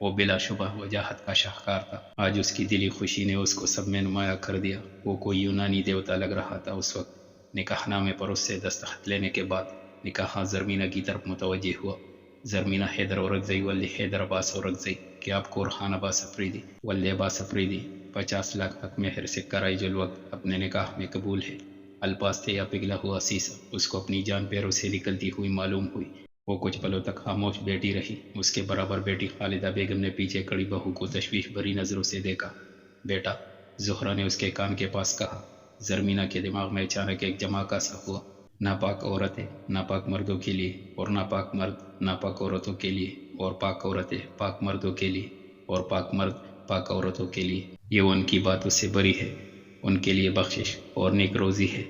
وہ بلا شبہ وجاہت کا شاہکار تھا۔ آج اس کی دلی خوشی نے اس کو سب میں نمایاں کر دیا۔ وہ کوئی یونانی دیوتا لگ رہا تھا اس وقت۔ نکاح نامے پر اس سے دستخط لینے کے بعد نکاح زرمینہ کی طرف متوجہ ہوا۔ زرمینہ حیدر اورکزئی ولی حیدر عباس اورکزئی کہ آپ کو اورخان عباس افریدی ولی عباس افریدی 50 لاکھ حق مہر سے کرائے جو الوقت اپنے نکاح میں قبول ہے۔ الپاس تھے یا پگھلا ہوا سیسا اس کو اپنی جان پیروں سے نکلتی ہوئی معلوم ہوئی۔ وہ کچھ پلوں تک خاموش بیٹھی رہی۔ اس کے برابر بیٹی خالدہ بیگم نے پیچھے کھڑی بہو کو تشویش بھری نظروں سے دیکھا۔ بیٹا، زہرہ نے اس کے کان کے پاس کہا۔ زرمینہ کے دماغ میں اچانک ایک جھماکا سا ہوا۔ ناپاک عورتیں ناپاک مردوں کے لیے، اور ناپاک مرد ناپاک عورتوں کے لیے، اور پاک عورتیں پاک مردوں کے لیے، اور پاک مرد پاک عورتوں کے لیے۔ یہ ان کی باتوں سے بری ہے، ان کے لیے بخشش اور نیک روزی ہے۔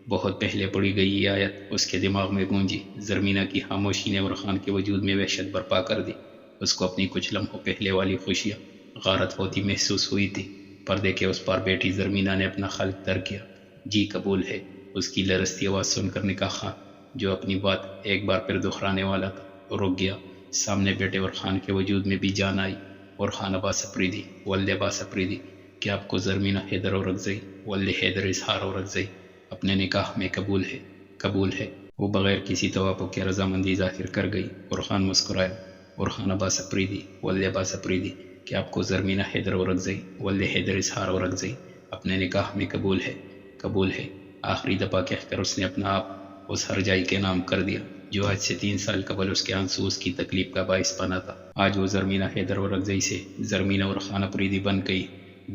بہت پہلے پڑھی گئی یہ آیت اس کے دماغ میں گونجی۔ زرمینہ کی خاموشی نے اورخان کے وجود میں وحشت برپا کر دی۔ اس کو اپنی کچھ لمحوں پہلے والی خوشیاں غارت ہوتی محسوس ہوئی تھی۔ پردے کے اس پار بیٹھی زرمینہ نے اپنا خلق تر کیا۔ جی قبول ہے، اس کی لرزتی آواز سن کر نکاح خان، جو اپنی بات ایک بار پھر دہرانے والا تھا، رک گیا۔ سامنے بیٹھے اورخان کے وجود میں بھی جان آئی۔ اورخان عباس افریدی ولد عباس افریدی کہ آپ کو زرمینہ حیدر اورکزئی ولد حیدر اظہار اورکزئی اپنے نکاح میں قبول ہے، قبول ہے۔ وہ بغیر کسی توافق کے رضامندی ظاہر کر گئی۔ اورخان مسکرایا۔ اورخان عباس افریدی ولد عباس افریدی کہ آپ کو زرمینہ حیدر اورکزئی ولد حیدر اظہار اورکزئی اپنے نکاح میں قبول ہے، قبول ہے۔ آخری دفعہ کہہ کر اس نے اپنا آپ اس ہرجائی کے نام کر دیا جو آج سے 3 سال قبل اس کے آنسو اس کی تکلیف کا باعث بنا تھا۔ آج وہ زرمینہ حیدر اورکزئی سے زرمینہ اورخان افریدی بن گئی۔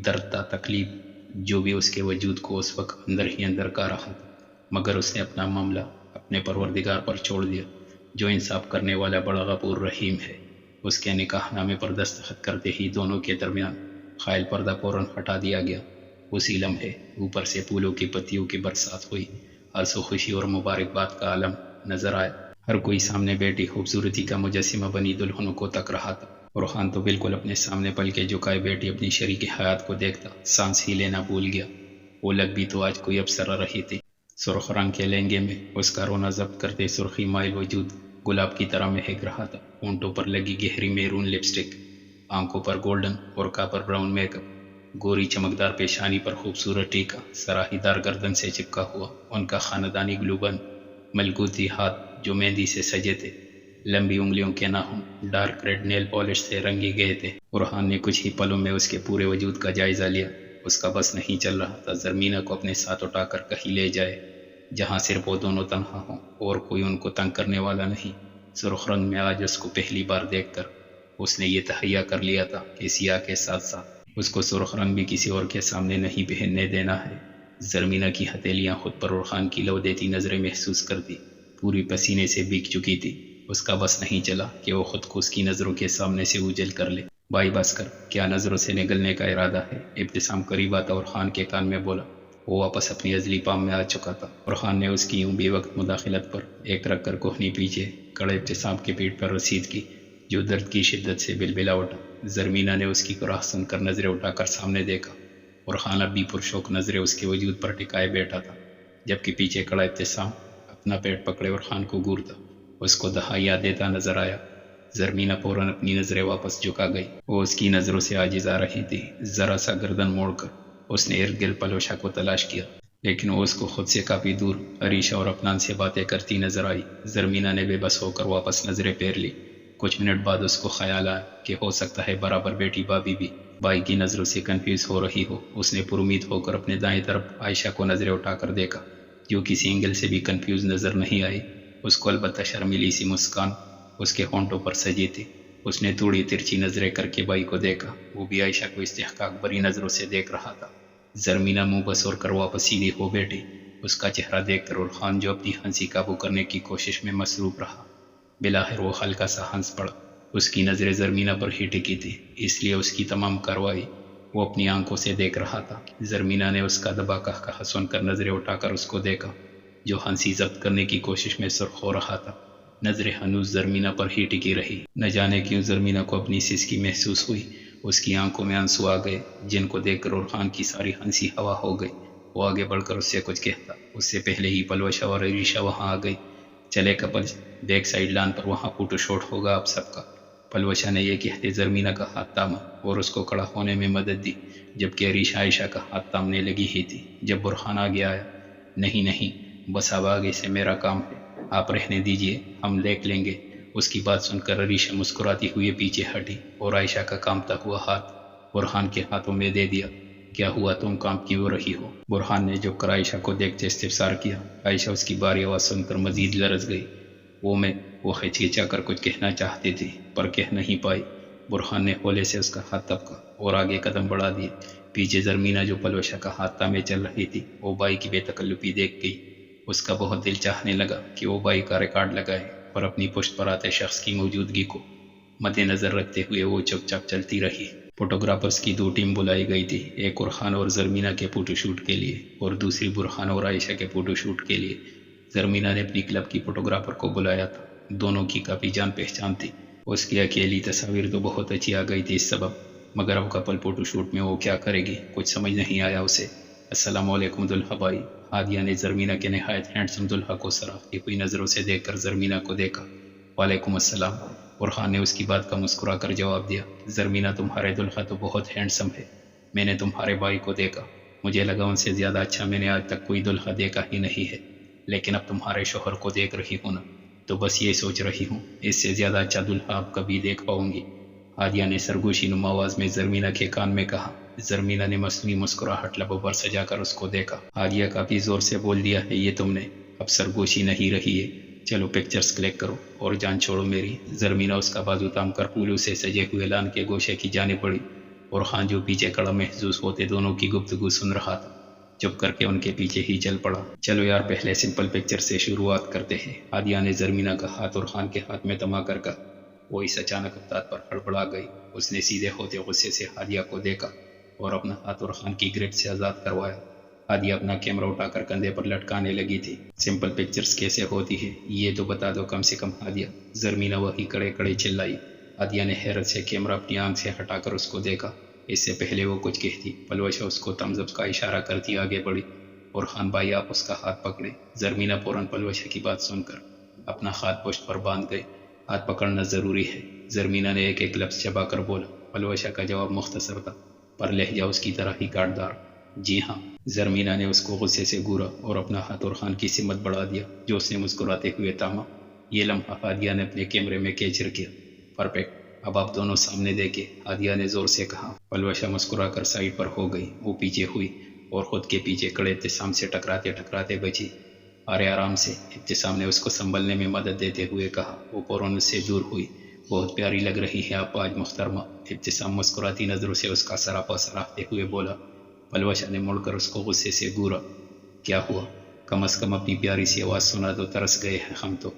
درد تھا، تکلیف جو بھی اس کے وجود کو اس وقت اندر ہی اندر کا رہا تھا، مگر اس نے اپنا معاملہ اپنے پروردگار پر چھوڑ دیا جو انصاف کرنے والا بڑا غفور رحیم ہے۔ اس کے نکاح نامے پر دستخط کرتے ہی دونوں کے درمیان خائل پردہ فوراً ہٹا دیا گیا۔ اسی لمحے اوپر سے پھولوں کی پتیوں کی برسات ہوئی۔ ہرس و خوشی اور مبارکباد کا عالم نظر آیا۔ ہر کوئی سامنے بیٹھی خوبصورتی کا مجسمہ بنی دلہنوں کو تک رہا تھا۔ اورخان تو بالکل اپنے سامنے پل کے جھکائے بیٹھی اپنی شریک حیات کو دیکھتا سانس ہی لینا بھول گیا۔ وہ لگ بھی تو آج کوئی ابصرہ رہی تھی۔ سرخ رنگ کے لہنگے میں اس کا رونا ضبط کرتے سرخی مائل وجود گلاب کی طرح مہک رہا تھا۔ ہونٹوں پر لگی گہری میرون لپسٹک، آنکھوں پر گولڈن اور کاپر براؤن میک اپ، گوری چمکدار پیشانی پر خوبصورت ٹیکا سراہی دار گردن سے چپکا ہوا، ان کا خاندانی گلوبند ملکوتی ہاتھ جو مہندی سے سجے تھے، لمبی انگلیوں کے ناخن ڈارک ریڈ نیل پالش سے رنگے گئے تھے۔ اورخان نے کچھ ہی پلوں میں اس کے پورے وجود کا جائزہ لیا۔ اس کا بس نہیں چل رہا تھا زرمینہ کو اپنے ساتھ اٹھا کر کہیں لے جائے جہاں صرف وہ دونوں تنہا ہوں اور کوئی ان کو تنگ کرنے والا نہیں۔ سرخ رنگ میں آج اس کو پہلی بار دیکھ کر اس نے یہ تہیہ کر لیا تھا کہ سیاہ کے ساتھ ساتھ اس کو سرخ رنگ بھی کسی اور کے سامنے نہیں پہننے دینا ہے۔ زرمینہ کی ہتھیلیاں خود پر اورخان کی لو دیتی نظریں محسوس کرتی، پوری پسینے سے بھیگ چکی تھی۔ اس کا بس نہیں چلا کہ وہ خود کو اس کی نظروں کے سامنے سے اوجھل کر لے۔ بھائی بس کر، کیا نظروں سے نگلنے کا ارادہ ہے؟ ابتسام قریب آتا اورخان کے کان میں بولا۔ وہ واپس اپنی ازلی پام میں آ چکا تھا۔ اورخان نے اس کی یوں بے وقت مداخلت پر ایک رکھ کر کوہنی پیچھے کڑے ابتسام کی پیٹھ پر رسید کی جو درد کی شدت سے بلبلا اٹھا۔ زرمینہ نے اس کی کوراہ سن کر نظریں اٹھا کر سامنے دیکھا۔ اورخان اب بھی پرشوق نظریں اس کے وجود پر ٹکائے بیٹھا تھا، جبکہ پیچھے کڑا ابتسام اپنا پیٹ پکڑے اورخان کو گورتا اس کو دہائیاں دیتا نظر آیا۔ زرمینہ فوراً اپنی نظریں واپس جھکا گئی۔ وہ اس کی نظروں سے عاجز آ رہی تھی۔ ذرا سا گردن موڑ کر اس نے ارد گرد پلوشا کو تلاش کیا، لیکن وہ اس کو خود سے کافی دور عریشہ اور افنان سے باتیں کرتی نظر آئی۔ زرمینہ نے بے بس ہو کر واپس نظریں پھیر لی۔ کچھ منٹ بعد اس کو خیال آیا کہ ہو سکتا ہے برابر بیٹی بابی بھی بھائی کی نظروں سے کنفیوز ہو رہی ہو۔ اس نے پرامید ہو کر اپنے دائیں طرف عائشہ کو نظریں اٹھا کر دیکھا، جو کسی اینگل سے بھی کنفیوز نظر نہیں آئی۔ اس کو البتہ شرمیلی سی مسکان اس کے ہونٹوں پر سجی تھی۔ اس نے تھوڑی ترچھی نظریں کر کے بھائی کو دیکھا، وہ بھی عائشہ کو استحقاق بری نظروں سے دیکھ رہا تھا۔ زرمینہ منہ بسور کر واپس سیدھی ہو بیٹھی۔ اس کا چہرہ دیکھ کر اورخان جو اپنی ہنسی قابو کرنے کی کوشش میں مصروف رہا، بالآخر وہ ہلکا سا ہنس پڑا۔ اس کی نظریں زرمینہ پر ہی ٹکی تھی، اس لیے اس کی تمام کارروائی وہ اپنی آنکھوں سے دیکھ رہا تھا۔ زرمینہ نے اس کا دبا قہقہہ سن کر نظریں اٹھا کر اس کو دیکھا جو ہنسی ضبط کرنے کی کوشش میں سرخ ہو رہا تھا۔ نظریں ہنوز زرمینہ پر ہی ٹکی رہی۔ نہ جانے کیوں زرمینہ کو اپنی سسکی محسوس ہوئی۔ اس کی آنکھوں میں آنسو آ گئے جن کو دیکھ کر اورخان کی ساری ہنسی ہوا ہو گئی۔ وہ آگے بڑھ کر اس سے کچھ کہتا، اس سے پہلے ہی پلوشا اور عریشہ وہاں آ گئی۔ چلے کپل بیک سائڈ لان پر، وہاں فوٹو شوٹ ہوگا آپ سب کا۔ پلوشہ نے یہ کہتے زرمینہ کا ہاتھ تاما اور اس کو کڑا ہونے میں مدد دی، جبکہ عریش عائشہ کا ہاتھ تامنے لگی ہی تھی جب برہان آگے آیا۔ نہیں نہیں، بس اب آگے سے میرا کام ہے، آپ رہنے دیجئے، ہم دیکھ لیں گے۔ اس کی بات سن کر عریشہ مسکراتی ہوئی پیچھے ہٹی اور عائشہ کا کامتا ہوا ہاتھ برہان کے ہاتھوں میں دے دیا۔ کیا ہوا، تم کام کیوں رہی ہو؟ برہان نے جھک کر عائشہ کو دیکھتے استفسار کیا۔ عائشہ اس کی باری آواز سن کر مزید لرز گئی۔ وہ ہچکچا کر کچھ کہنا چاہتی تھی پر کہہ نہیں پائی۔ برہان نے ہولے سے اس کا ہاتھ تھپکا اور آگے قدم بڑھا دیے۔ پیچھے زرمینہ جو پلوشہ کا ہاتھ تامے چل رہی تھی، وہ بائی کی بے تکلفی دیکھ گئی۔ اس کا بہت دل چاہنے لگا کہ وہ بائی کا ریکارڈ لگائے، پر اپنی پشت پر آتے شخص کی موجودگی کو مد نظر رکھتے ہوئے وہ چپ چاپ چلتی رہی۔ فوٹوگرافرز کی 2 ٹیم بلائی گئی تھی، ایک برہان اور زرمینہ کے فوٹو شوٹ کے لیے اور دوسری برہان اور عائشہ کے فوٹو شوٹ کے لیے۔ زرمینہ نے اپنی کلب کی فوٹوگرافر کو بلایا تھا، دونوں کی کافی جان پہچان تھی۔ اس کی اکیلی تصاویر تو بہت اچھی آ گئی تھی اس سبب، مگر اب کپل فوٹو شوٹ میں وہ کیا کرے گی، کچھ سمجھ نہیں آیا اسے۔ السلام علیکم دلہا بھائی۔ ہادیہ نے زرمینہ کے نہایت ہینڈسم دلہا کو سراہتی ہوئی نظروں سے دیکھ کر زرمینہ کو دیکھا۔ وعلیکم السلام، برہان نے اس کی بات کا مسکرا کر جواب دیا۔ زرمینہ تمہارے دلہا تو بہت ہینڈسم ہے، میں نے تمہارے بھائی کو دیکھا، مجھے لگا ان سے زیادہ اچھا میں نے آج تک کوئی دلہا دیکھا ہی نہیں ہے، لیکن اب تمہارے شوہر کو دیکھ رہی ہوں نا، تو بس یہ سوچ رہی ہوں اس سے زیادہ اچھا دلہا اب کبھی دیکھ پاؤں گی۔ ہادیہ نے سرگوشی نما آواز میں زرمینہ کے کان میں کہا۔ زرمینہ نے مصنوعی مسکراہٹ لبوں پر سجا کر اس کو دیکھا۔ ہادیہ کافی زور سے بول دیا ہے یہ تم نے، اب سرگوشی نہیں رہی ہے، چلو پکچرز کلک کرو اور جان چھوڑو میری۔ زرمینہ اس کا بازو تام کر پھولوں سے سجے ہوئے لان کے گوشے کی جانب بڑھی اور خان جو پیچھے کھڑا محظوظ ہوتے دونوں کی گفتگو سن رہا تھا چپ کر کے ان کے پیچھے ہی چل پڑا۔ چلو یار پہلے سمپل پکچر سے شروعات کرتے ہیں، ہادیہ نے زرمینہ کا ہاتھ اور خان کے ہاتھ میں تما کر کہا۔ وہ اس اچانک افطار پر ہڑبڑا گئی۔ اس نے سیدھے ہوتے غصے سے ہادیہ کو دیکھا اور اپنا ہاتھ اور خان کی گرفت سے آزاد کروایا۔ ہادیہ اپنا کیمرہ اٹھا کر کندھے پر لٹکانے لگی تھی۔ سمپل پکچرز کیسے ہوتی ہے یہ تو بتا دو کم سے کم ہادیہ، زرمینہ وہی کڑے کڑے چلائی۔ ہادیہ نے حیرت سے کیمرہ اپنی آنکھ سے ہٹا کر اس کو دیکھا۔ اس سے پہلے وہ کچھ کہتی، پلوشہ اس کو تمز اپ کا اشارہ کرتی آگے بڑھی اور خان بھائی آپ اس کا ہاتھ پکڑے۔ زرمینہ فوراً پلوشہ کی بات سن کر اپنا ہاتھ پشت پر باندھ گئے۔ ہاتھ پکڑنا ضروری ہے، زرمینہ نے ایک ایک لفظ چبا کر بولا۔ پلوشہ کا جواب مختصر تھا پر لہجہ اس کی طرح ہی کاٹدار۔ جی ہاں۔ زرمینہ نے اس کو غصے سے گورا اور اپنا ہاتھ اور خان کی سمت بڑھا دیا جو اس نے مسکراتے ہوئے تاما۔ یہ لمحہ ہادیہ نے اپنے کیمرے میں کیچر کیا۔ پرفیکٹ، اب آپ دونوں سامنے دیکھیں، ہادیہ نے زور سے کہا۔ پلوشہ مسکرا کر سائڈ پر ہو گئی۔ وہ پیچھے ہوئی اور خود کے پیچھے کھڑے ابتسام سے ٹکراتے ٹکراتے بچی۔ ارے آرام سے، ابتسام نے اس کو سنبھلنے میں مدد دیتے ہوئے کہا۔ وہ فوراً اس سے دور ہوئی۔ بہت پیاری لگ رہی ہے آپ آج محترمہ، ابتسام مسکراتی نظروں سے اس کا سراپا سراہتے ہوئے بولا۔ پلوشہ نے مڑ کر اس کو غصے سے گورا۔ کیا ہوا، کم از کم اپنی پیاری سی آواز سنا تو ترس گئے ہیں ہم تو،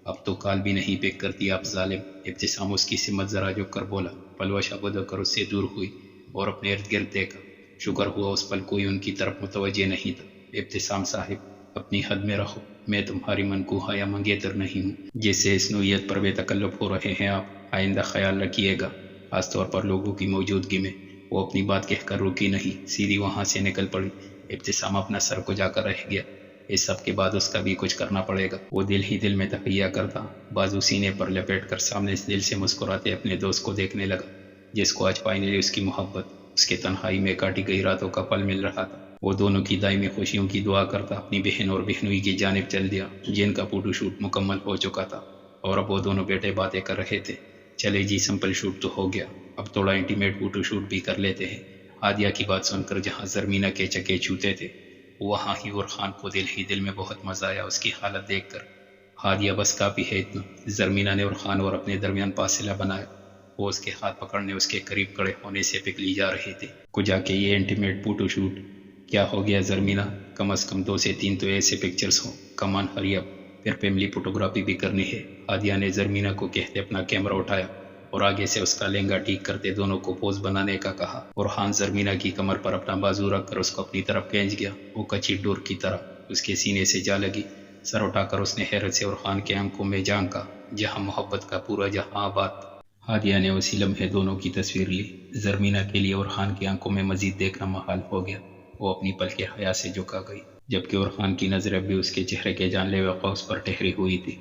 اب تو کال بھی نہیں پک کرتی آپ ظالم، ابتسام اس کی سمت ذرا جھک کر بولا۔ پلوشہ بدل کر اس سے دور ہوئی اور اپنے ارد گرد دیکھا۔ شکر ہوا اس پل کوئی ان کی طرف متوجہ نہیں تھا۔ ابتسام صاحب اپنی حد میں رہو، میں تمہاری منکوہا یا منگیتر نہیں ہوں جس سے اس نوعیت پر بے تکلف ہو رہے ہیں آپ، آئندہ خیال رکھیے گا، خاص طور پر لوگوں کی موجودگی میں۔ وہ اپنی بات کہہ کر رکی نہیں، سیدھی وہاں سے نکل پڑی۔ ابتسام اپنا سر کو جا کر رہ گیا۔ اس سب کے بعد اس کا بھی کچھ کرنا پڑے گا، وہ دل ہی دل میں تہیہ کرتا، بازو سینے پر لپیٹ کر سامنے سے دل سے مسکراتے اپنے دوست کو دیکھنے لگا جس کو آج فائنلی اس کی محبت، اس کے تنہائی میں کاٹی گئی راتوں کا پل مل رہا تھا۔ وہ دونوں کی دائمی خوشیوں کی دعا کرتا اپنی بہن اور بہنوئی کی جانب چل دیا جن کا فوٹو شوٹ مکمل ہو چکا تھا اور اب وہ دونوں بیٹے باتیں کر رہے تھے۔ چلے جی سمپل شوٹ تو ہو گیا، اب تھوڑا انٹیمیٹ فوٹو شوٹ بھی کر لیتے ہیں۔ ہادیہ کی بات سن کر جہاں زرمینہ کے چکے چھوتے تھے وہاں ہی اور خان کو دل ہی دل میں بہت مزہ آیا اس کی حالت دیکھ کر۔ ہادیہ بس کافی ہے اتنا، زرمینہ نے اور خان اور اپنے درمیان فاصلہ بنایا۔ وہ اس کے ہاتھ پکڑنے اس کے قریب کھڑے ہونے سے پگھلی جا رہے تھے۔ کجا کے یہ انٹیمیٹ فوٹو شوٹ کیا ہو گیا زرمینہ، کم از کم 2 سے 3 تو ایسے پکچرز ہوں، کمان ہری اب، پھر فیملی فوٹوگرافی بھی کرنی ہے۔ ہادیہ نے زرمینہ کو کہتے اپنا کیمرہ اٹھایا اور آگے سے اس کا لہنگا ٹھیک کرتے دونوں کو پوز بنانے کا کہا اور خان زرمینہ کی کمر پر اپنا بازو رکھ کر اس کو اپنی طرف کھینچ گیا۔ وہ کچی ڈور کی طرح اس کے سینے سے جا لگی۔ سر اٹھا کر اس نے حیرت سے اور خان کے آنکھوں میں جھانکا جہاں محبت کا پورا جہاں آباد۔ ہادیہ نے اسی لمحے دونوں کی تصویر لی۔ زرمینہ کے لیے اور خان کی آنکھوں میں مزید دیکھنا محال ہو گیا۔ وہ اپنی پلکیں حیا سے جھکا گئی جبکہ عرفان کی نظر اب بھی اس کے چہرے کے جان لیوا قوس پر ٹھہری ہوئی تھی۔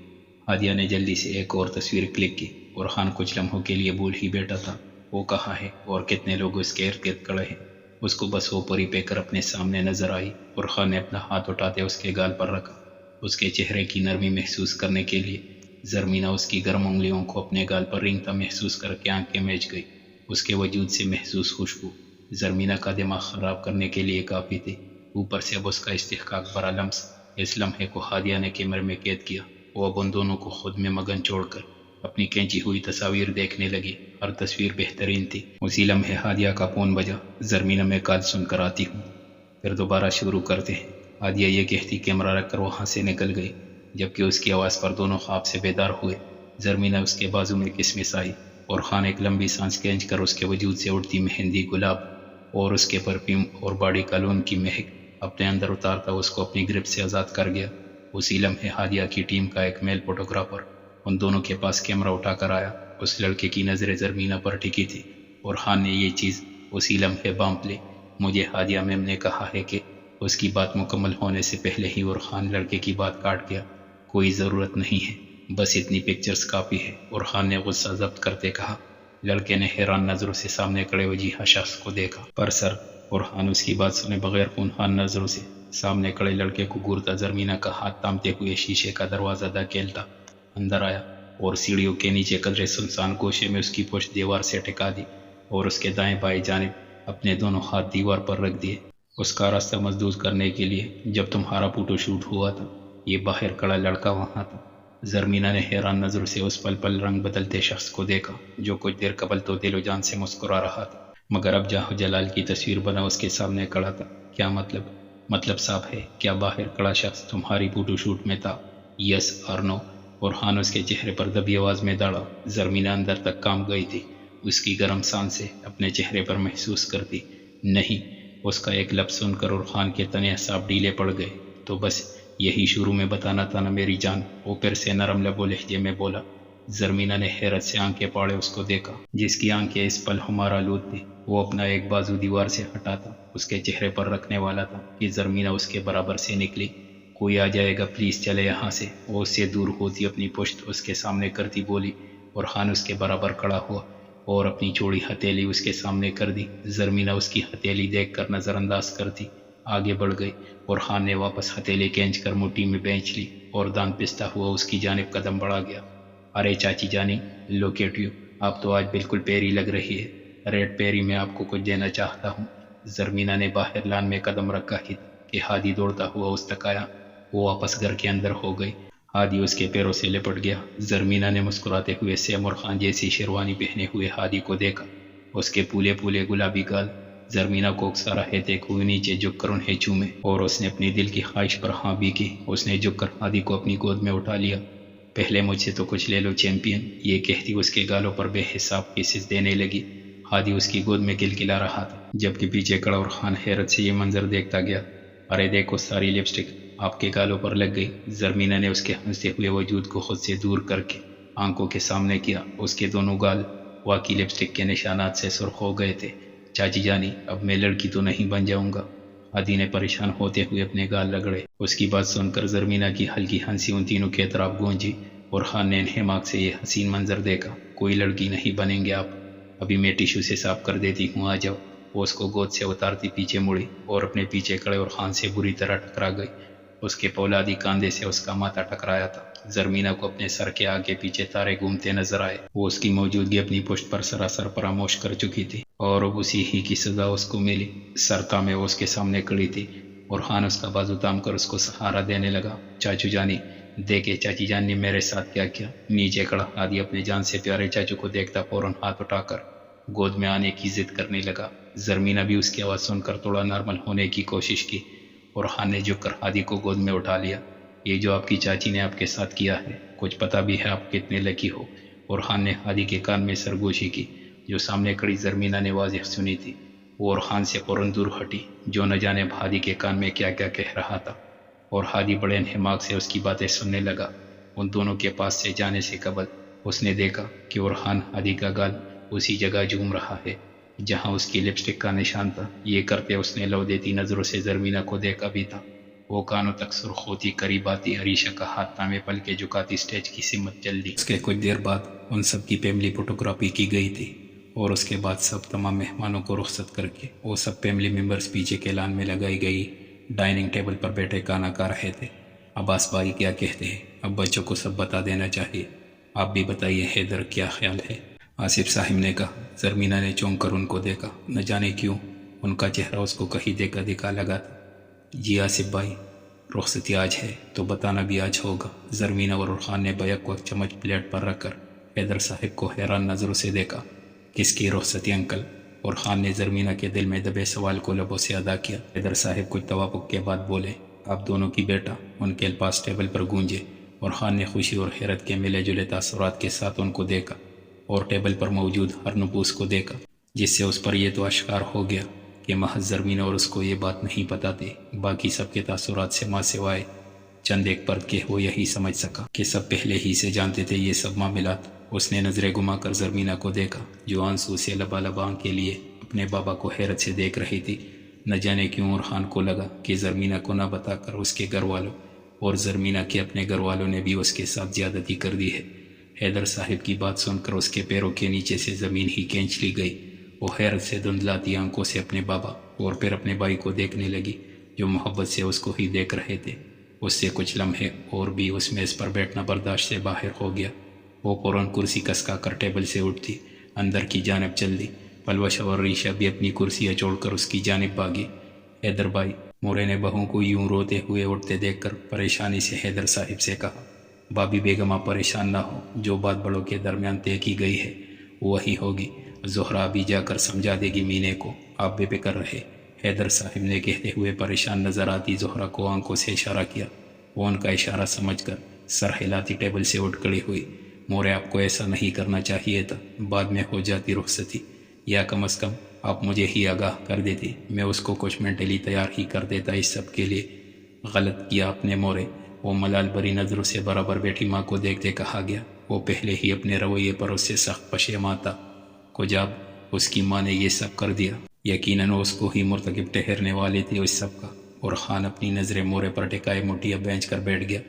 ہادیہ نے جلدی سے ایک اور تصویر کلک کی خان کچھ لمحوں کے لیے بھول ہی بیٹھا تھا وہ کہاں ہے اور کتنے لوگ اس کے ارد گرد کھڑے ہیں۔ اس کو بس وہ پری پہ کر اپنے سامنے نظر آئی اور خان نے اپنا ہاتھ اٹھاتے اس کے گال پر رکھا، اس کے چہرے کی نرمی محسوس کرنے کے لیے۔ زرمینہ اس کی گرم انگلیوں کو اپنے گال پر رینگتا محسوس کر کے آنکھیں میچ گئی۔ اس کے وجود سے محسوس خوشبو زرمینہ کا دماغ خراب کرنے کے لیے کافی تھی، اوپر سے اب اس کا استحقاق برا لمس۔ اس لمحے کو ہادیہ نے کیمرے میں قید کیا۔ وہ اب ان دونوں کو خود میں مگن چھوڑ کر اپنی کھینچی ہوئی تصاویر دیکھنے لگی، ہر تصویر بہترین تھی۔ اسی لمحے ہادیہ کا فون بجا۔ زرمینہ میں کال سن کر آتی ہوں، پھر دوبارہ شروع کرتے ہیں، ہادیہ یہ کہتی کیمرہ رکھ کر وہاں سے نکل گئی، جبکہ اس کی آواز پر دونوں خواب سے بیدار ہوئے۔ زرمینہ اس کے بازو میں کسمس آئی اور خان ایک لمبی سانس کھینچ کر اس کے وجود سے اڑتی مہندی، گلاب اور اس کے پرفیوم اور باڈی کالون کی مہک اپنے اندر اتارتا اس کو اپنی گرپ سے آزاد کر گیا۔ اسی لمحے ہادیہ کی ٹیم کا ایک میل فوٹوگرافر ان دونوں کے پاس کیمرہ اٹھا کر آیا۔ اس لڑکے کی نظریں زرمینہ پر ٹکی تھی اور خان نے یہ چیز اسی لمحے بانپ لی۔ مجھے ہادیہ میم نے کہا ہے کہ اس کی بات مکمل ہونے سے پہلے ہی اور خان لڑکے کی بات کاٹ گیا، کوئی ضرورت نہیں ہے، بس اتنی پکچرز کافی ہے۔ اور خان نے غصہ ضبط کرتے کہا۔ لڑکے نے حیران نظروں سے سامنے کھڑے وجیہہ شخص کو دیکھا۔ پر سر، اور خان اس کی بات سنے بغیر خونخوار نظروں سے سامنے کھڑے لڑکے کو گورتا زرمینہ کا ہاتھ تھامتے ہوئے شیشے کا دروازہ دھکیلتا اندر آیا اور سیڑھیوں کے نیچے قدرے سنسان گوشے میں اس کی پشت دیوار سے ٹکا دی اور اس کے دائیں بائیں جانب اپنے دونوں ہاتھ دیوار پر رکھ دیے، اس کا راستہ مسدود کرنے کے لیے۔ جب تمہارا فوٹو شوٹ ہوا تھا یہ باہر کھڑا لڑکا وہاں تھا۔ زرمینہ نے حیران نظروں سے اس پل پل رنگ بدلتے شخص کو دیکھا جو کچھ دیر قبل تو دل و جان سے مسکرا رہا تھا، مگر اب جاہ جلال کی تصویر بنا اس کے سامنے کھڑا تھا۔ کیا مطلب صاف ہے، کیا باہر کھڑا شخص تمہاری فوٹو شوٹ میں تھا؟ یس اور نو؟ اور خان اس کے چہرے پر دبی آواز میں داڑا۔ زرمینہ اندر تک کام گئی تھی، اس کی گرم سانس سے اپنے چہرے پر محسوس کرتی۔ نہیں، اس کا ایک لفظ سن کر اور خان کے تنے اعصاب ڈھیلے پڑ گئے۔ تو بس یہی شروع میں بتانا تھا نا میری جان، وہ پھر سے نرم لب و لہجے میں بولا۔ زرمینہ نے حیرت سے آنکھیں پاڑے اس کو دیکھا، جس کی آنکھیں اس پل خمار آلود تھی۔ وہ اپنا ایک بازو دیوار سے ہٹاتا اس کے چہرے پر رکھنے والا تھا کہ زرمینہ اس کے برابر سے نکلی۔ کوئی آ جائے گا، پلیز چلے یہاں سے۔ وہ اس سے دور ہوتی اپنی پشت اس کے سامنے کرتی بولی اور خان اس کے برابر کھڑا ہوا اور اپنی چوڑی ہتھیلی اس کے سامنے کر دی۔ زرمینہ اس کی ہتھیلی دیکھ کر نظر انداز کرتی آگے بڑھ گئی اور خان نے واپس ہتھیلی کھینچ کر مٹھی میں بینچ لی اور دانت پستا ہوا اس کی جانب قدم بڑھا گیا۔ ارے چاچی جانی، لوک ایٹ یو، آپ تو آج بالکل پیری لگ رہی ہے۔ ریڈ پیری، میں آپ کو کچھ دینا چاہتا ہوں۔ زرمینہ نے باہر لان میں قدم رکھا ہی کہ ہادی دوڑتا ہوا اس تک آیا۔ وہ واپس گھر کے اندر ہو گئی، ہادی اس کے پیروں سے لپٹ گیا۔ زرمینہ نے مسکراتے ہوئے سیمور خان جیسی شیروانی پہنے ہوئے ہادی کو دیکھا، اس کے پھولے پھولے گلابی گال زرمینہ کو اکسا رہے تھے کہ وہ نیچے جھک کر انہیں چومے، اور اس نے اپنی دل کی خواہش پر ہاں بھی کی۔ اس نے جھک کر ہادی کو اپنی گود میں اٹھا لیا۔ پہلے مجھ سے تو کچھ لے لو چیمپئن، یہ کہتی اس کے گالوں پر بے حساب کسز دینے لگی۔ ہادی اس کی گود میں کلکلا رہا تھا، جبکہ پیچھے کھڑا اور خان حیرت سے یہ منظر دیکھتا گیا۔ ارے دیکھو، ساری لپسٹک آپ کے گالوں پر لگ گئی۔ زرمینہ نے اس کے ہنستے ہوئے وجود کو خود سے دور کر کے آنکھوں کے سامنے کیا۔ اس کے دونوں گال واقعی لپسٹک کے نشانات سے سرخ ہو گئے تھے۔ چاچی جانی، اب میں لڑکی تو نہیں بن جاؤں گا؟ ہادی نے پریشان ہوتے ہوئے اپنے گال رگڑے۔ اس کی بات سن کر زرمینہ کی ہلکی ہنسی ان تینوں کے اطراف گونجی اور خان نے انہماک سے یہ حسین منظر دیکھا۔ کوئی لڑکی نہیں بنیں گے آپ، ابھی میں ٹیشو سے صاف کر دیتی ہوں، آ جاؤ۔ وہ اس کو گود سے اتارتی پیچھے مڑی اور اپنے پیچھے کھڑے اور خان سے بری طرح ٹکرا گئی۔ اس کے پولادی کاندھے سے اس کا ماتھا ٹکرایا تھا۔ زرمینہ کو اپنے سر کے آگے پیچھے تارے گھومتے نظر آئے۔ وہ اس کی موجودگی اپنی پشت پر سراسر فراموش کر چکی تھی اور اب اسی ہی کی سزا اس کو ملی۔ سرتا میں وہ اس کے سامنے کھڑی تھی اور خان اس کا بازو تھام کر اس کو سہارا دینے لگا۔ چاچو جانی، دیکھے چاچی جان نے میرے ساتھ کیا کیا۔ نیچے کھڑا ہادی اپنے جان سے پیارے چاچو کو دیکھتا فوراً ہاتھ اٹھا کر گود میں آنے کی ضد کرنے لگا۔ زرمینہ بھی اس کی آواز سن کر تھوڑا نارمل ہونے کی کوشش کی اور خان نے جھک کر ہادی کو گود میں اٹھا لیا۔ یہ جو آپ کی چاچی نے آپ کے ساتھ کیا ہے، کچھ پتہ بھی ہے آپ کتنے لکی ہو؟ اور خان نے ہادی کے کان میں سرگوشی کی جو سامنے کھڑی زرمینہ نے واضح سنی تھی۔ وہ اور خان سے فوراً دور ہٹی، جو نہ جانے ہادی کے کان میں کیا کیا کہہ رہا تھا، اور ہادی بڑے انہماک سے اس کی باتیں سننے لگا۔ ان دونوں کے پاس سے جانے سے قبل اس نے دیکھا کہ اورحان ہادی کا گال اسی جگہ جھوم رہا ہے جہاں اس کی لپسٹک کا نشان تھا۔ یہ کرتے اس نے لو دیتی نظروں سے زرمینہ کو دیکھا بھی تھا۔ وہ کانوں تک سرخ ہوتی قریب آتی عریشہ کا ہاتھ تامے پل کے جھکاتی سٹیج کی سمت چل دی۔ اس کے کچھ دیر بعد ان سب کی فیملی فوٹوگرافی کی گئی تھی، اور اس کے بعد سب تمام مہمانوں کو رخصت کر کے وہ سب فیملی ممبرز پیچھے کے لان میں لگائی گئی ڈائننگ ٹیبل پر بیٹھے کھانا کھا رہے تھے۔ عباس بھائی کیا کہتے ہیں؟ اب بچوں کو سب بتا دینا چاہیے۔ آپ بھی بتائیے حیدر، کیا خیال ہے؟ آصف صاحب نے کہا۔ زرمینہ نے چونک کر ان کو دیکھا، نہ جانے کیوں ان کا چہرہ اس کو کہیں دیکھا دیکھا لگا تھا۔ جی آصف بھائی، رخصتی آج ہے تو بتانا بھی آج ہوگا۔ زرمینہ اور خان نے بیک وقت چمچ پلیٹ پر رکھ کر حیدر صاحب کو حیران نظروں سے دیکھا۔ کس کی رخصتی انکل؟ اور خان نے زرمینہ کے دل میں دبے سوال کو لبوں سے ادا کیا۔ حیدر صاحب کچھ توافق کے بعد بولے، آپ دونوں کی بیٹا۔ ان کے الفاظ ٹیبل پر گونجے اور خان نے خوشی اور حیرت کے ملے جلے تاثرات کے ساتھ ان کو دیکھا اور ٹیبل پر موجود ہر نفوس کو دیکھا، جس سے اس پر یہ تو اشکار ہو گیا کہ محض زرمینہ اور اس کو یہ بات نہیں پتہ تھی۔ باقی سب کے تاثرات سے ماں سوائے چند ایک پرد کے وہ یہی سمجھ سکا کہ سب پہلے ہی سے جانتے تھے یہ سب معاملات۔ اس نے نظریں گھما کر زرمینہ کو دیکھا، جو آنسو سے لبالب آنکھ کے لیے اپنے بابا کو حیرت سے دیکھ رہی تھی۔ نہ جانے کیوں عرحان کو لگا کہ زرمینہ کو نہ بتا کر اس کے گھر والوں اور زرمینہ کے اپنے گھر والوں نے بھی اس کے ساتھ زیادتی کر دی ہے۔ حیدر صاحب کی بات سن کر اس کے پیروں کے نیچے سے زمین ہی کھینچ لی گئی۔ وہ حیرت سے دھندلاتی آنکھوں سے اپنے بابا اور پھر اپنے بھائی کو دیکھنے لگی، جو محبت سے اس کو ہی دیکھ رہے تھے۔ اس سے کچھ لمحے اور بھی اس میز پر بیٹھنا برداشت سے باہر ہو گیا۔ وہ فوراً کرسی کسکا کر ٹیبل سے اٹھتی اندر کی جانب چل دی۔ پلوش اور ریشا بھی اپنی کرسیاں چھوڑ کر اس کی جانب بھاگی۔ حیدر بھائی، مورے نے بہو کو یوں روتے ہوئے اٹھتے دیکھ کر پریشانی سے حیدر صاحب سے کہا۔ بابی بیگم، آپ پریشان نہ ہو، جو بات بڑوں کے درمیان طے کی گئی ہے وہی ہوگی۔ زہرا بھی جا کر سمجھا دے گی مینے کو، آپ بے فکر رہے۔ حیدر صاحب نے کہتے ہوئے پریشان نظر آتی زہرا کو آنکھوں سے اشارہ کیا۔ وہ ان کا اشارہ سمجھ کر سر ہلاتی ٹیبل سے اٹھ کھڑی ہوئی۔ مورے، آپ کو ایسا نہیں کرنا چاہیے تھا، بعد میں ہو جاتی رخصتی، یا کم از کم آپ مجھے ہی آگاہ کر دیتی، میں اس کو کچھ مینٹلی تیار ہی کر دیتا اس سب کے لیے۔ غلط کیا آپ نے مورے، وہ ملال بری نظروں سے برابر بیٹھی ماں کو دیکھتے کہا گیا۔ وہ پہلے ہی اپنے رویے پر اس سے سخت پشیمان تھا، کو جب اس کی ماں نے یہ سب کر دیا یقیناً اس کو ہی مرتکب ٹھہرنے والے تھے اس سب کا۔ اور خان اپنی نظریں مورے پر ٹکائے مٹھیاں بینچ کر بیٹھ گیا،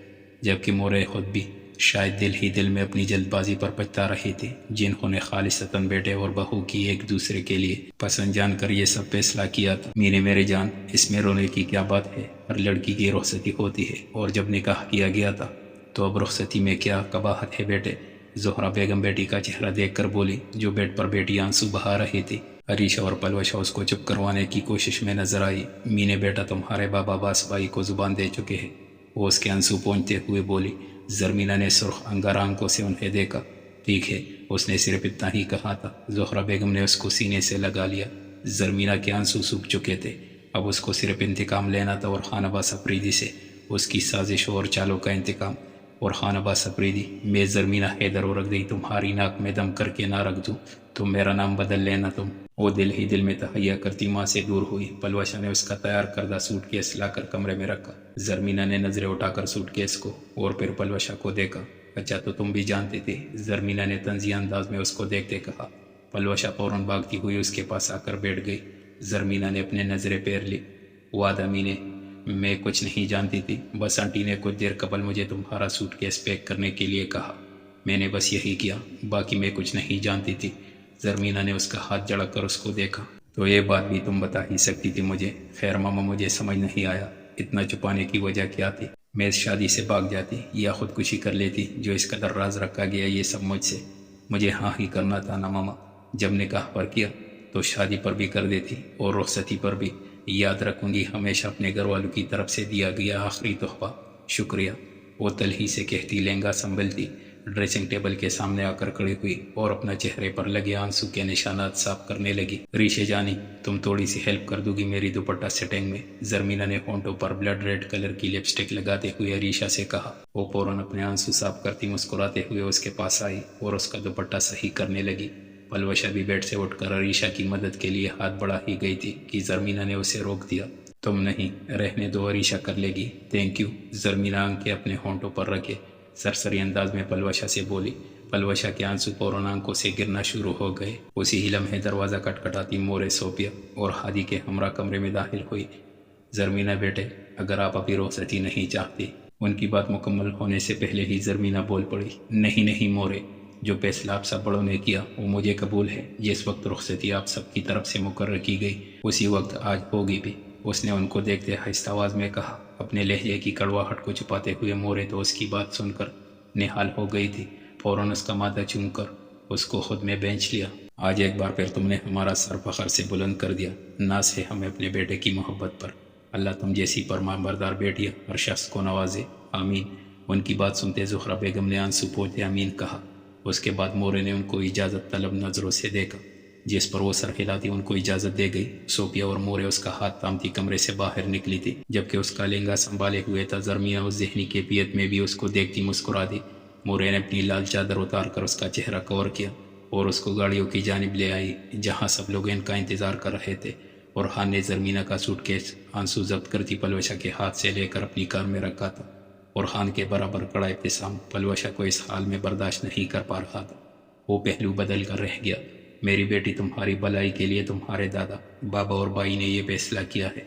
جبکہ مورے خود بھی شاید دل ہی دل میں اپنی جلد بازی پر پچھتا رہی تھی، جنہوں نے خالصتاً بیٹے اور بہو کی ایک دوسرے کے لیے پسند جان کر یہ سب فیصلہ کیا تھا۔ میرے جان، اس میں رونے کی کیا بات ہے؟ ہر لڑکی کی رخصتی ہوتی ہے، اور جب نکاح کیا گیا تھا تو اب رخصتی میں کیا قباحت ہے بیٹے؟ زہرا بیگم بیٹی کا چہرہ دیکھ کر بولی، جو بیڈ پر بیٹی آنسو بہا رہی تھی۔ عریشہ اور پلوشہ اس کو چپ کروانے کی کوشش میں نظر آئی۔ مینے بیٹا، تمہارے بابا عباس بھائی کو زبان دے چکے ہیں، وہ اس کے آنسو پونچھتے ہوئے بولی۔ زرمینہ نے سرخ انگار آنکھوں سے انہیں دیکھا۔ ٹھیک ہے، اس نے صرف اتنا ہی کہا تھا۔ زہرا بیگم نے اس کو سینے سے لگا لیا۔ زرمینہ کے آنسو سوکھ چکے تھے، اب اس کو صرف انتقام لینا تھا، اور خان عباس افریدی سے اس کی سازشوں اور چالوں کا انتقام۔ اور خان عباس افریدی، میں زرمینہ حیدر اور رکھ دی تمہاری ناک میں دم کر کے نہ رکھ دوں تو میرا نام بدل لینا تم۔ وہ دل ہی دل میں تہیا کرتی ماں سے دور ہوئی۔ پلوشہ نے اس کا تیار کردہ سوٹ کیس لا کر کمرے میں رکھا۔ زرمینہ نے نظریں اٹھا کر سوٹ کیس کو اور پھر پلوشہ کو دیکھا۔ اچھا، تو تم بھی جانتے تھے؟ زرمینہ نے طنزیہ انداز میں اس کو دیکھتے کہا۔ پلوشہ فوراً بھاگتی ہوئی اس کے پاس آ کر بیٹھ گئی۔ زرمینہ نے اپنے نظریں پھیر لی۔ وعدہ مینے، میں کچھ نہیں جانتی تھی، بس آنٹی نے کچھ دیر قبل مجھے تمہارا سوٹ کیس پیک کرنے کے لیے کہا، میں نے بس یہی کیا، باقی میں کچھ نہیں جانتی تھی۔ زرمینہ نے اس کا ہاتھ جھڑک کر اس کو دیکھا۔ تو یہ بات بھی تم بتا ہی سکتی تھی مجھے۔ خیر ماما، مجھے سمجھ نہیں آیا اتنا چھپانے کی وجہ کیا تھی؟ میں اس شادی سے بھاگ جاتی یا خودکشی کر لیتی، جو اس قدر راز رکھا گیا یہ سب مجھ سے؟ مجھے ہاں ہی کرنا تھا نا ماما، جب نکاح پر کیا تو شادی پر بھی کر دیتی اور رخصتی پر بھی۔ یاد رکھوں گی ہمیشہ اپنے گھر والوں کی طرف سے دیا گیا آخری تحفہ، شکریہ۔ وہ تلخی سے کہتی لہنگا سنبھلتی ڈریسنگ ٹیبل کے سامنے آ کر کھڑی ہوئی اور اپنا چہرے پر لگے آنسو کے نشانات صاف کرنے لگی۔ ریشے جانی، تم تھوڑی سی ہیلپ کر دو گی میری دوپٹہ سیٹنگ میں؟ زرمینہ نے ہونٹوں پر بلڈ ریڈ کلر کی لپسٹک لگاتے ہوئے عریشہ سے کہا۔ وہ فوراً اپنے آنسو صاف کرتی مسکراتے ہوئے اس کے پاس آئی اور اس کا دوپٹہ صحیح کرنے لگی۔ پلوشہ بھی بیڈ سے اٹھ کر عریشہ کی مدد کے لیے ہاتھ بڑھا ہی گئی تھی کہ زرمینہ نے اسے روک دیا۔ تم نہیں، رہنے دو، عریشہ کر لے گی۔ تھینک یو، زرمینہ آنکھیں اپنے ہونٹوں پر رکھے سرسری انداز میں پلوشہ سے بولی۔ پلوشہ کے آنسو فوراً آنکھوں سے گرنا شروع ہو گئے۔ اسی ہی لمحے دروازہ کٹکھٹاتی مورے صوفیہ اور ہادی کے ہمراہ کمرے میں داخل ہوئی۔ زرمینہ بیٹے، اگر آپ ابھی رخصتی نہیں چاہتی۔ ان کی بات مکمل ہونے سے پہلے ہی زرمینہ بول پڑی۔ نہیں مورے، جو فیصلہ آپ سب بڑوں نے کیا وہ مجھے قبول ہے۔ جس وقت رخصتی آپ سب کی طرف سے مقرر کی گئی اسی وقت آج ہوگی بھی۔ اس نے ان کو دیکھتے آہستہ آواز میں کہا۔ اپنے لہجے کی کڑواہٹ کو چھپاتے ہوئے مورے تو اس کی بات سن کر نہال ہو گئی تھی۔ فوراً اس کا ماتھا چوم کر اس کو خود میں بینچ لیا۔ آج ایک بار پھر تم نے ہمارا سر فخر سے بلند کر دیا۔ ناز ہے ہمیں اپنے بیٹے کی محبت پر۔ اللہ تم جیسی فرمان بردار بیٹیاں ہر شخص کو نوازے، آمین۔ ان کی بات سنتے زہرہ بیگم نے آنسو پوچھتے آمین کہا۔ اس کے بعد مورے نے ان کو اجازت طلب نظروں سے دیکھا، جس پر وہ سر ہلاتی ان کو اجازت دے گئی۔ صوفیہ اور مورے اس کا ہاتھ تامتی کمرے سے باہر نکلی تھی، جبکہ اس کا لہنگا سنبھالے ہوئے تھا۔ زرمینہ اس ذہنی کیفیت میں بھی اس کو دیکھتی مسکرا دی۔ مورے نے اپنی لال چادر اتار کر اس کا چہرہ کور کیا اور اس کو گاڑیوں کی جانب لے آئی جہاں سب لوگ ان کا انتظار کر رہے تھے۔ اور خان نے زرمینہ کا سوٹ کیس آنسو ضبط کرتی پلوشہ کے ہاتھ سے لے کر اپنی کار میں رکھا تھا، اور خان کے برابر کڑا ابتسام پلوشہ کو اس حال میں برداشت نہیں کر پا رہا تھا۔ وہ پہلو بدل کر رہ گیا۔ میری بیٹی، تمہاری بھلائی کے لیے تمہارے دادا، بابا اور بھائی نے یہ فیصلہ کیا ہے۔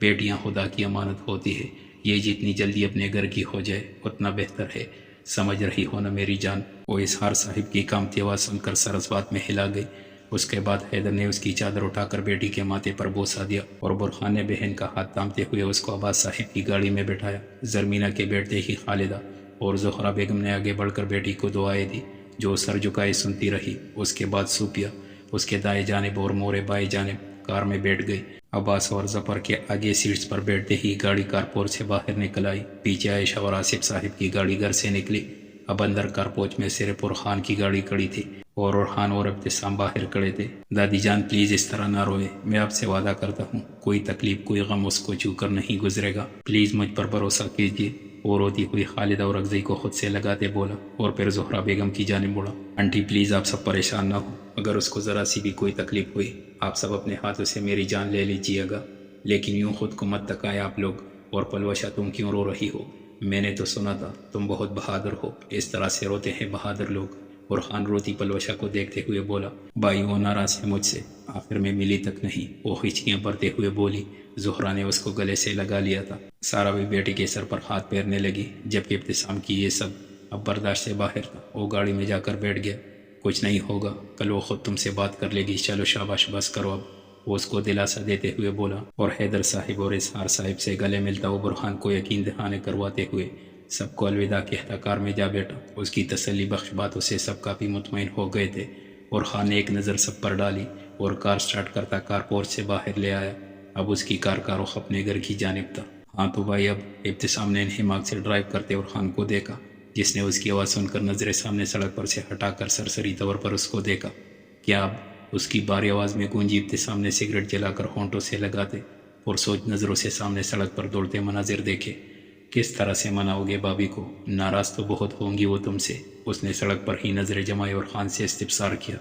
بیٹیاں خدا کی امانت ہوتی ہے، یہ جتنی جلدی اپنے گھر کی ہو جائے اتنا بہتر ہے، سمجھ رہی ہو نا میری جان؟ وہ اظہار صاحب کی کامتی آواز سن کر سر اس بات میں ہلا گئی۔ اس کے بعد حیدر نے اس کی چادر اٹھا کر بیٹی کے ماتھے پر بوسہ دیا اور برہان نے بہن کا ہاتھ تھامتے ہوئے اس کو عباس صاحب کی گاڑی میں بٹھایا۔ زرمینہ کے بیٹھتے ہی خالدہ اور زہرہ بیگم نے آگے بڑھ کر بیٹی کو دعائیں دی، جو سر جھکائے سنتی رہی۔ اس کے بعد صوفیہ اس کے دائیں جانب اور مورے بائیں جانب کار میں بیٹھ گئی۔ عباس اور ظفر کے آگے سیٹس پر بیٹھتے ہی گاڑی کارپور سے باہر نکل آئی۔ پیچھے عائشہ اور آصف صاحب کی گاڑی گھر سے نکلی۔ اب اندر کارپوچ میں صرف ارحان کی گاڑی کھڑی تھی اور ارحان اور ابتسام باہر کھڑے تھے۔ دادی جان پلیز اس طرح نہ روئے، میں آپ سے وعدہ کرتا ہوں کوئی تکلیف کوئی غم اس کو چھو کر نہیں گزرے گا، پلیز مجھ پر بھروسہ کیجیے۔ وہ روتی ہوئی خالدہ اور اغزی کو خود سے لگاتے بولا اور پھر زہرہ بیگم کی جانب بڑھا۔ آنٹی پلیز آپ سب پریشان نہ ہو، اگر اس کو ذرا سی بھی کوئی تکلیف ہوئی آپ سب اپنے ہاتھوں سے میری جان لے لیجیے گا، لیکن یوں خود کو مت تکائے آپ لوگ۔ اور پلوشہ تم کیوں رو رہی ہو؟ میں نے تو سنا تھا تم بہت بہادر ہو، اس طرح سے روتے ہیں بہادر لوگ۔ اور خان روتی پلوشہ کو دیکھتے ہوئے بولا۔ بھائی وہ ناراض ہے مجھ سے، آخر میں ملی تک نہیں، وہ ہچکیاں بھرتے ہوئے بولی۔ زہرہ نے اس کو گلے سے لگا لیا تھا۔ سارا بھی بیٹی کے سر پر ہاتھ پھیرنے لگی، جبکہ ابتسام کی یہ سب اب برداشت سے باہر تھا۔ وہ گاڑی میں جا کر بیٹھ گیا۔ کچھ نہیں ہوگا، کل وہ خود تم سے بات کر لے گی، چلو شاباش بس کرو اب، وہ اس کو دلاسا دیتے ہوئے بولا۔ اور حیدر صاحب اور اظہار صاحب سے گلے ملتا وہ برہان کو یقین دہانے کرواتے ہوئے سب کو الوداع کہتا کار میں جا بیٹھا۔ اس کی تسلی بخش باتوں سے سب کافی مطمئن ہو گئے تھے، اور خان نے ایک نظر سب پر ڈالی اور کار سٹارٹ کرتا کار پورچ سے باہر لے آیا۔ اب اس کی کار کا رخ اپنے گھر کی جانب تھا۔ ہاں تو بھائی اب؟ ابتسام نے انہماک سے ڈرائیو کرتے اور خان کو دیکھا، جس نے اس کی آواز سن کر نظریں سامنے سڑک پر سے ہٹا کر سرسری طور پر اس کو دیکھا۔ کیا اب؟ اس کی بھاری آواز میں گونجی۔ ابتسام نے سگریٹ جلا کر ہونٹوں سے لگاتے اور سوچ نظروں سے سامنے سڑک پر دوڑتے مناظر دیکھے۔ کس طرح سے مناؤ گے بھابھی کو؟ ناراض تو بہت ہوں گی وہ تم سے۔ اس نے سڑک پر ہی نظریں جمائی اور خان سے استفسار کیا۔